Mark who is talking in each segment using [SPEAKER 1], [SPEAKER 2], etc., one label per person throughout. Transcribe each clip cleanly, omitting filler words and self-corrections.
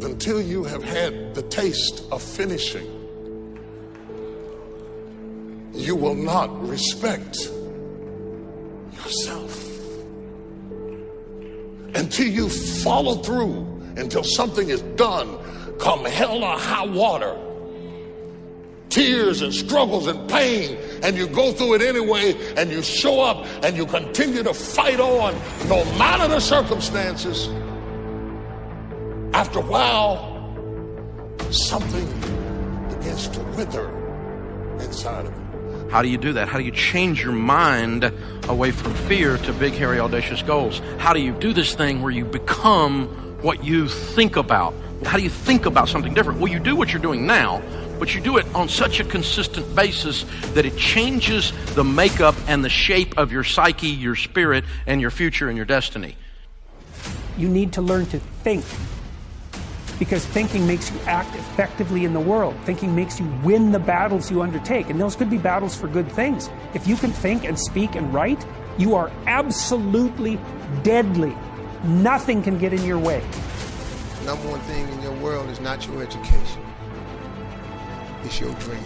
[SPEAKER 1] until you have had the taste of finishing, you will not respect yourself. Until you follow through, until something is done, come hell or high water, tears and struggles and pain, and you go through it anyway, and you show up and you continue to fight on no matter the circumstances. After a while, something begins to wither inside of you.
[SPEAKER 2] How do you do that? How do you change your mind away from fear to big, hairy, audacious goals? How do you do this thing where you become what you think about? How do you think about something different? Well, you do what you're doing now, but you do it on such a consistent basis that it changes the makeup and the shape of your psyche, your spirit, and your future and your destiny.
[SPEAKER 3] You need to learn to think, because thinking makes you act effectively in the world. Thinking makes you win the battles you undertake, and those could be battles for good things. If you can think and speak and write, you are absolutely deadly. Nothing can get in your way.
[SPEAKER 4] Number one thing in your world is not your education. It's your dream.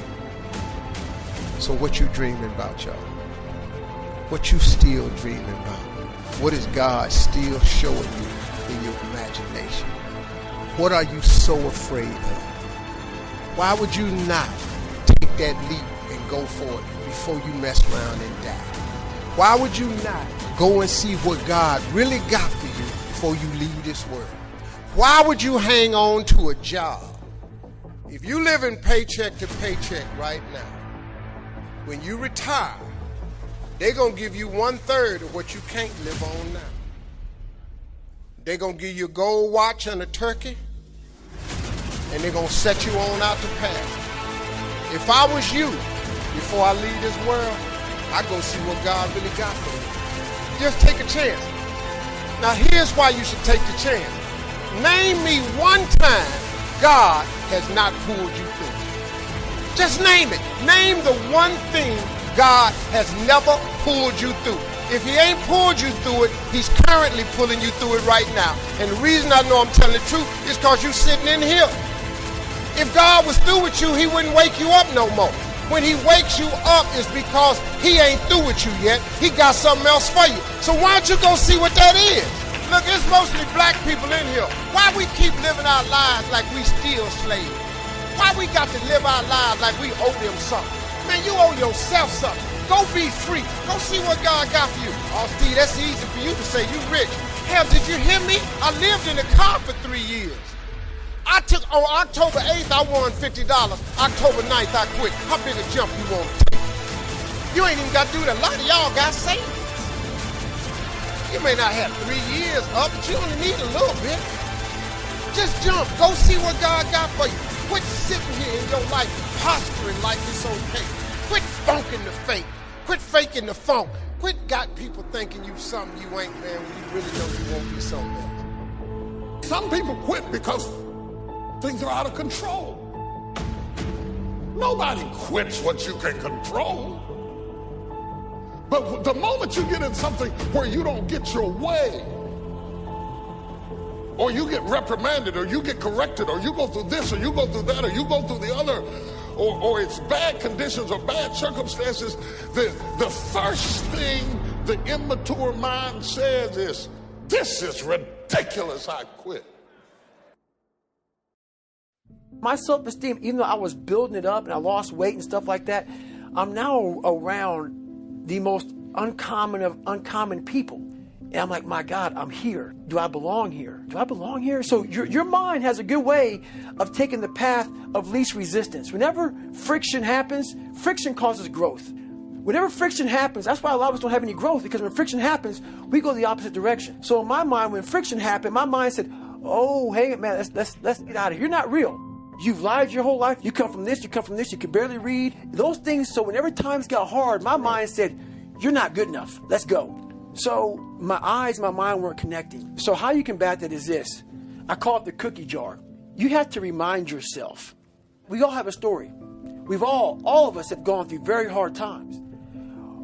[SPEAKER 4] So what you dreaming about, y'all? What you still dreaming about? What is God still showing you in your imagination? What are you so afraid of? Why would you not take that leap and go for it before you mess around and die? Why would you not go and see what God really got for you before you leave this world? Why would you hang on to a job? If you live in paycheck to paycheck right now, when you retire, they're going to give you 1/3 of what you can't live on now. They're going to give you a gold watch and a turkey, and they're going to set you on out to pasture. If I was you, before I leave this world, I'd go see what God really got for me. Just take a chance. Now here's why you should take the chance. Name me one time God has not pulled you through. Just name it. Name the one thing God has never pulled you through. If he ain't pulled you through it, he's currently pulling you through it right now. And the reason I know I'm telling the truth is because you're sitting in here. If God was through with you, he wouldn't wake you up no more. When he wakes you up, it's because he ain't through with you yet. He got something else for you. So why don't you go see what that is? Look, it's mostly black people in here. Why we keep living our lives like we still slaves? Why we got to live our lives like we owe them something? Man, you owe yourself something. Go be free. Go see what God got for you. Oh, Steve, that's easy for you to say. You rich. Hell, did you hear me? I lived in a car for 3 years. On October 8th, I won $50. October 9th, I quit. How big a jump you want to take? You ain't even got to do that. A lot of y'all got savings. You may not have 3 years up, but you only need a little bit. Just jump. Go see what God got for you. Quit sitting here in your life posturing like it's okay. Quit funking the fake. Quit faking the funk. Quit got people thinking you something you ain't, man, when you really know you won't be something else.
[SPEAKER 1] Some people quit because things are out of control. Nobody quits what you can control. But the moment you get in something where you don't get your way, or you get reprimanded, or you get corrected, or you go through this, or you go through that, or you go through the other, or it's bad conditions or bad circumstances, the first thing the immature mind says is, this is ridiculous, I quit.
[SPEAKER 5] My self-esteem, even though I was building it up and I lost weight and stuff like that, I'm now around the most uncommon of uncommon people. And I'm like, my God, I'm here. Do I belong here? Do I belong here? So your mind has a good way of taking the path of least resistance. Whenever friction happens, friction causes growth. Whenever friction happens, that's why a lot of us don't have any growth, because when friction happens, we go the opposite direction. So in my mind, when friction happened, my mind said, oh, hey, man, let's get out of here. You're not real. You've lied your whole life. You come from this, you come from this, you can barely read. Those things, so whenever times got hard, my mind said, you're not good enough. Let's go. So my eyes, my mind weren't connecting. So how you combat that is this. I call it the cookie jar. You have to remind yourself. We all have a story. We've all of us have gone through very hard times.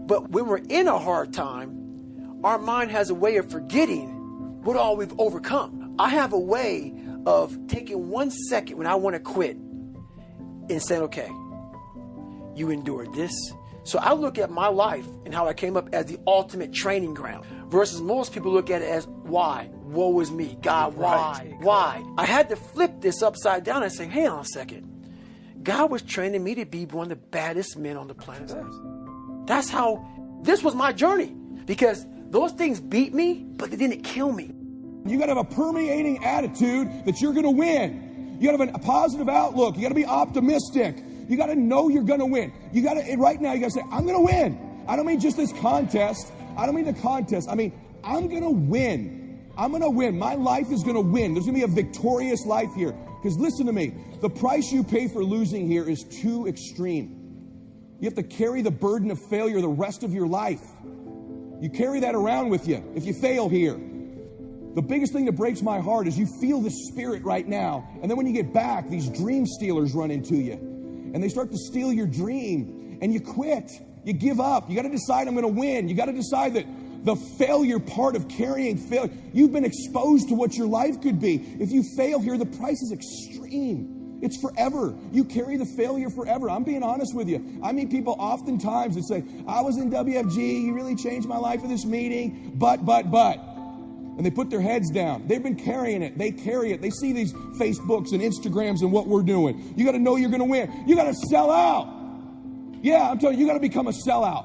[SPEAKER 5] But when we're in a hard time, our mind has a way of forgetting what all we've overcome. I have a way of taking 1 second when I want to quit and saying, okay, you endured this. So I look at my life and how I came up as the ultimate training ground versus most people look at it as why? Woe is me. God, why? Why? I had to flip this upside down and say, hang on a second. God was training me to be one of the baddest men on the planet Earth. That's how, this was my journey. Because those things beat me, but they didn't kill me.
[SPEAKER 6] You got to have a permeating attitude that you're going to win. You got to have a positive outlook. You got to be optimistic. You got to know you're going to win. You got to, right now, you got to say, I'm going to win. I don't mean just this contest. I don't mean the contest. I mean, I'm going to win. I'm going to win. My life is going to win. There's going to be a victorious life here. Because listen to me, the price you pay for losing here is too extreme. You have to carry the burden of failure the rest of your life. You carry that around with you if you fail here. The biggest thing that breaks my heart is you feel the spirit right now, and then when you get back, these dream stealers run into you, and they start to steal your dream, and you quit. You give up. You got to decide, I'm going to win. You got to decide that the failure part of carrying failure, you've been exposed to what your life could be. If you fail here, the price is extreme. It's forever. You carry the failure forever. I'm being honest with you. I meet people oftentimes that say, I was in WFG, you really changed my life at this meeting, but. And they put their heads down. They've been carrying it. They carry it. They see these Facebooks and Instagrams and what we're doing. You got to know you're going to win. You got to sell out. Yeah, I'm telling you, you got to become a sellout.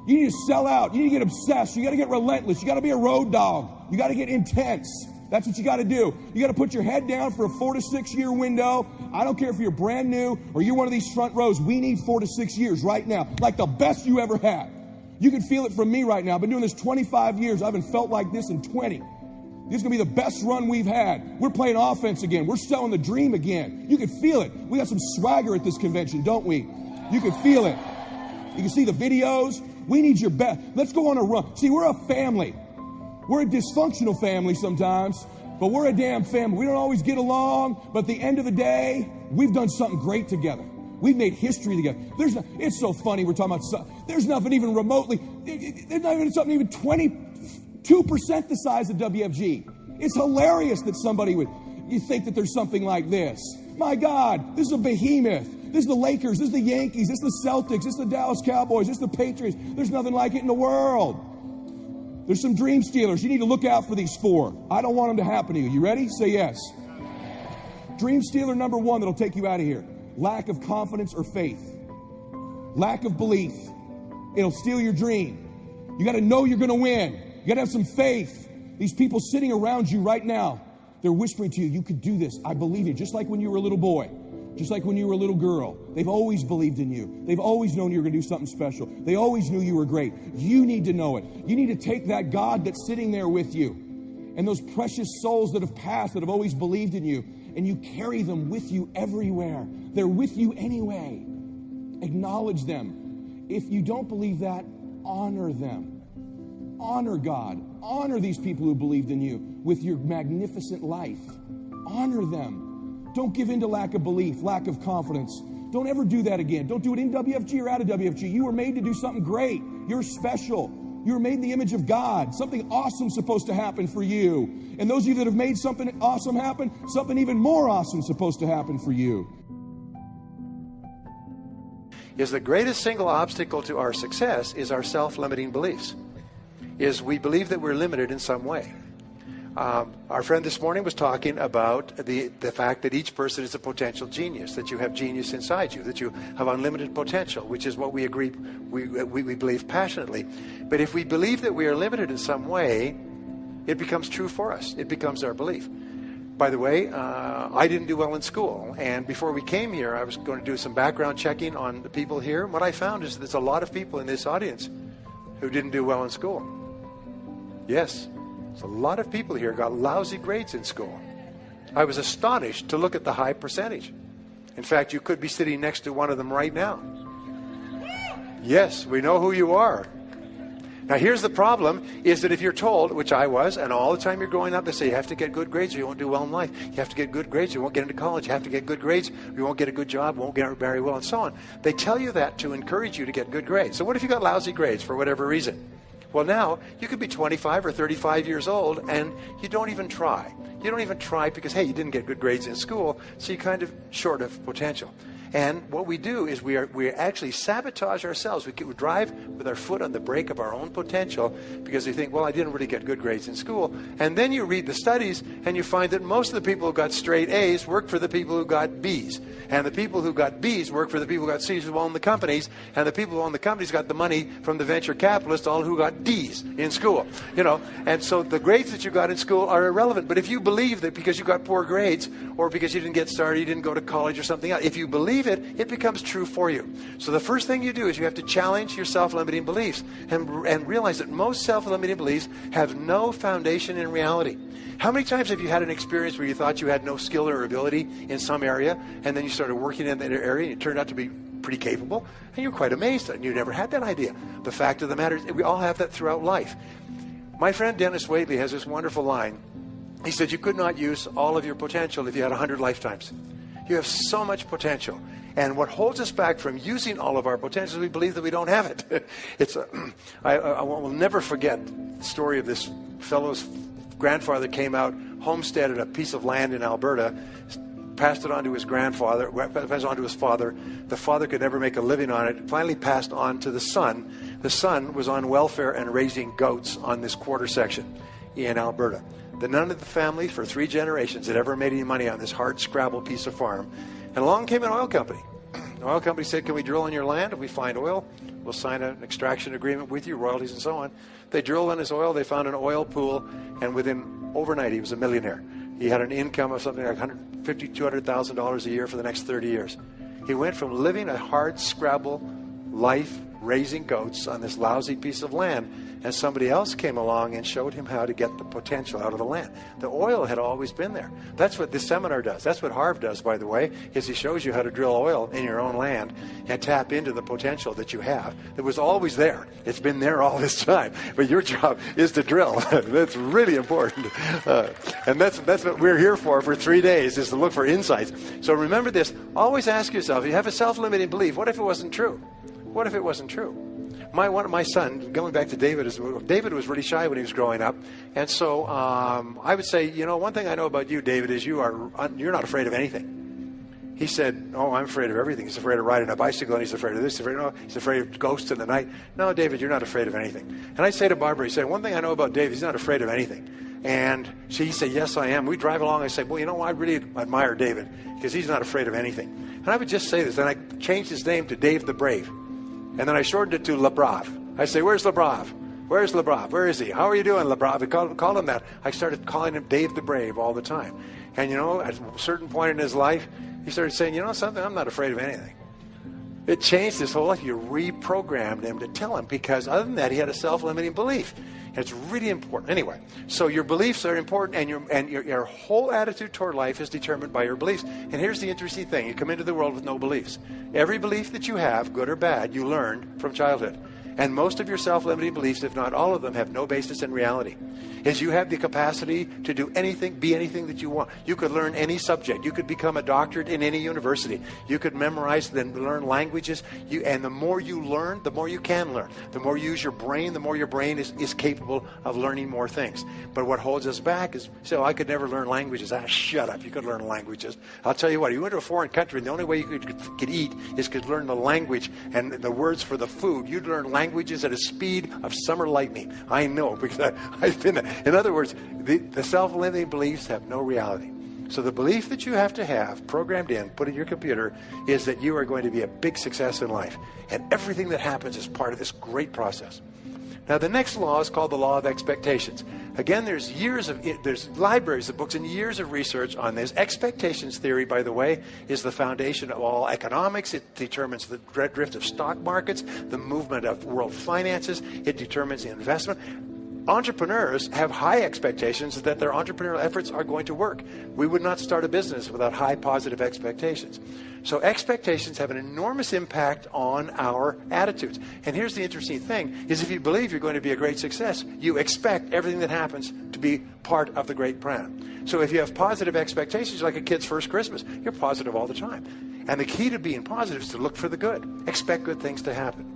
[SPEAKER 6] You need to sell out. You need to get obsessed. You got to get relentless. You got to be a road dog. You got to get intense. That's what you got to do. You got to put your head down for a 4 to 6 year window. I don't care if you're brand new or you're one of these front rows. We need 4 to 6 years right now, like the best you ever had. You can feel it from me right now. I've been doing this 25 years. I haven't felt like this in 20. This is going to be the best run we've had. We're playing offense again. We're selling the dream again. You can feel it. We got some swagger at this convention, don't we? You can feel it. You can see the videos. We need your best. Let's go on a run. See, we're a family. We're a dysfunctional family sometimes, but we're a damn family. We don't always get along, but at the end of the day, we've done something great together. We've made history together. It's so funny we're talking about, there's nothing even remotely, there's not even something even 22% the size of WFG. It's hilarious that somebody you think that there's something like this. My God, this is a behemoth. This is the Lakers, this is the Yankees, this is the Celtics, this is the Dallas Cowboys, this is the Patriots. There's nothing like it in the world. There's some dream stealers. You need to look out for these 4. I don't want them to happen to you. You ready? Say yes. Dream stealer number 1 that'll take you out of here. Lack of confidence or faith. Lack of belief. It'll steal your dream. You got to know you're going to win. You got to have some faith. These people sitting around you right now, they're whispering to you, you could do this. I believe you. Just like when you were a little boy. Just like when you were a little girl. They've always believed in you. They've always known you were going to do something special. They always knew you were great. You need to know it. You need to take that God that's sitting there with you and those precious souls that have passed, that have always believed in you, and you carry them with you everywhere. They're with you anyway. Acknowledge them. If you don't believe that, honor them. Honor God. Honor these people who believed in you with your magnificent life. Honor them. Don't give in to lack of belief, lack of confidence. Don't ever do that again. Don't do it in WFG or out of WFG. You were made to do something great. You're special. You were made in the image of God. Something awesome is supposed to happen for you. And those of you that have made something awesome happen, something even more awesome is supposed to happen for you.
[SPEAKER 7] Is the greatest single obstacle to our success is our self-limiting beliefs. Is we believe that we're limited in some way. Our friend this morning was talking about the fact that each person is a potential genius, that you have genius inside you, that you have unlimited potential, which is what we agree, we believe passionately. But if we believe that we are limited in some way, it becomes true for us. It becomes our belief. By the way, I didn't do well in school, and before we came here, I was going to do some background checking on the people here. What I found is there's a lot of people in this audience who didn't do well in school. Yes. A lot of people here got lousy grades in school. I was astonished to look at the high percentage. In fact, you could be sitting next to one of them right now. Yes, we know who you are. Now, here's the problem, is that if you're told, which I was, and all the time you're growing up, they say you have to get good grades or you won't do well in life. You have to get good grades or you won't get into college. You have to get good grades or you won't get a good job, won't get very well, and so on. They tell you that to encourage you to get good grades. So what if you got lousy grades for whatever reason? Well, now you could be 25 or 35 years old and you don't even try. You don't even try because, hey, you didn't get good grades in school, so you're kind of short of potential. And what we do is we actually sabotage ourselves. We drive with our foot on the brake of our own potential because we think, well, I didn't really get good grades in school. And then you read the studies and you find that most of the people who got straight A's work for the people who got B's. And the people who got B's work for the people who got C's who own the companies. And the people who own the companies got the money from the venture capitalists, all who got D's in school. You know, and so the grades that you got in school are irrelevant. But if you believe that because you got poor grades or because you didn't get started, you didn't go to college or something else, if you believe it, it becomes true for you. So the first thing you do is you have to challenge your self-limiting beliefs and realize that most self-limiting beliefs have no foundation in reality. How many times have you had an experience where you thought you had no skill or ability in some area, and then you started working in that area and it turned out to be pretty capable, and you're quite amazed and you never had that idea? The fact of the matter is we all have that throughout life. My friend Dennis Waitley has this wonderful line. He said, you could not use all of your potential if you had 100 lifetimes. You have so much potential. And what holds us back from using all of our potential is we believe that we don't have it. I will never forget the story of this fellow's grandfather came out, homesteaded a piece of land in Alberta, passed it on to his grandfather, passed it on to his father. The father could never make a living on it. Finally passed on to the son. The son was on welfare and raising goats on this quarter section in Alberta. None of the family for 3 generations had ever made any money on this hard scrabble piece of farm. And along came an oil company. The oil company said, can we drill on your land? If we find oil, we'll sign an extraction agreement with you, royalties and so on. They drilled on his oil. They found an oil pool. And within overnight, he was a millionaire. He had an income of something like $150,000, $200,000 a year for the next 30 years. He went from living a hard scrabble life, raising goats on this lousy piece of land, and somebody else came along and showed him how to get the potential out of the land. The oil had always been there. That's what this seminar does. That's what Harv does, by the way, is he shows you how to drill oil in your own land and tap into the potential that you have. It was always there. It's been there all this time. But your job is to drill. That's really important. And that's what we're here for 3 days, is to look for insights. So remember this. Always ask yourself, if you have a self-limiting belief, what if it wasn't true? What if it wasn't true? My son, going back to David, David was really shy when he was growing up. And so I would say, you know, one thing I know about you, David, is you're not afraid of anything. He said, oh, I'm afraid of everything. He's afraid of riding a bicycle, and he's afraid of this. He's afraid of ghosts in the night. No, David, you're not afraid of anything. And I say to Barbara, he said, one thing I know about David, he's not afraid of anything. And she said, yes, I am. We drive along. I say, well, you know, I really admire David because he's not afraid of anything. And I would just say this. And I changed his name to Dave the Brave. And then I shortened it to Le Brave. I say, where's Le Brave? Where's Le Brave? Where is he? How are you doing, Le Brave? I called him that. I started calling him Dave the Brave all the time. And, you know, at a certain point in his life, he started saying, you know something, I'm not afraid of anything. It changed his whole life. You reprogrammed him to tell him, because other than that, he had a self-limiting belief. And it's really important. Anyway, so your beliefs are important, and your whole attitude toward life is determined by your beliefs. And here's the interesting thing. You come into the world with no beliefs. Every belief that you have, good or bad, you learned from childhood. And most of your self-limiting beliefs, if not all of them, have no basis in reality. Is you have the capacity to do anything, be anything that you want. You could learn any subject. You could become a doctorate in any university. You could memorize and learn languages. And the more you learn, the more you can learn. The more you use your brain, the more your brain is capable of learning more things. But what holds us back is, so I could never learn languages. Shut up. You could learn languages. I'll tell you what, you went to a foreign country, and the only way you could eat is to learn the language and the words for the food. You'd learn languages at a speed of summer lightning. I know, because I've been there. In other words, the self-limiting beliefs have no reality. So the belief that you have to have programmed in, put in your computer, is that you are going to be a big success in life. And everything that happens is part of this great process. Now, the next law is called the law of expectations. Again, there's libraries of books and years of research on this. Expectations theory, by the way, is the foundation of all economics. It determines the drift of stock markets, the movement of world finances. It determines the investment. Entrepreneurs have high expectations that their entrepreneurial efforts are going to work. We would not start a business without high positive expectations. So expectations have an enormous impact on our attitudes. And here's the interesting thing, is if you believe you're going to be a great success, you expect everything that happens to be part of the great plan. So if you have positive expectations, like a kid's first Christmas, you're positive all the time. And the key to being positive is to look for the good. Expect good things to happen.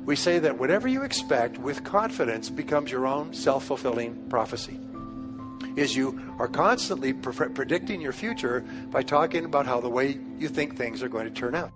[SPEAKER 7] we say that whatever you expect with confidence becomes your own self-fulfilling prophecy. Is you are constantly predicting your future by talking about how the way you think things are going to turn out.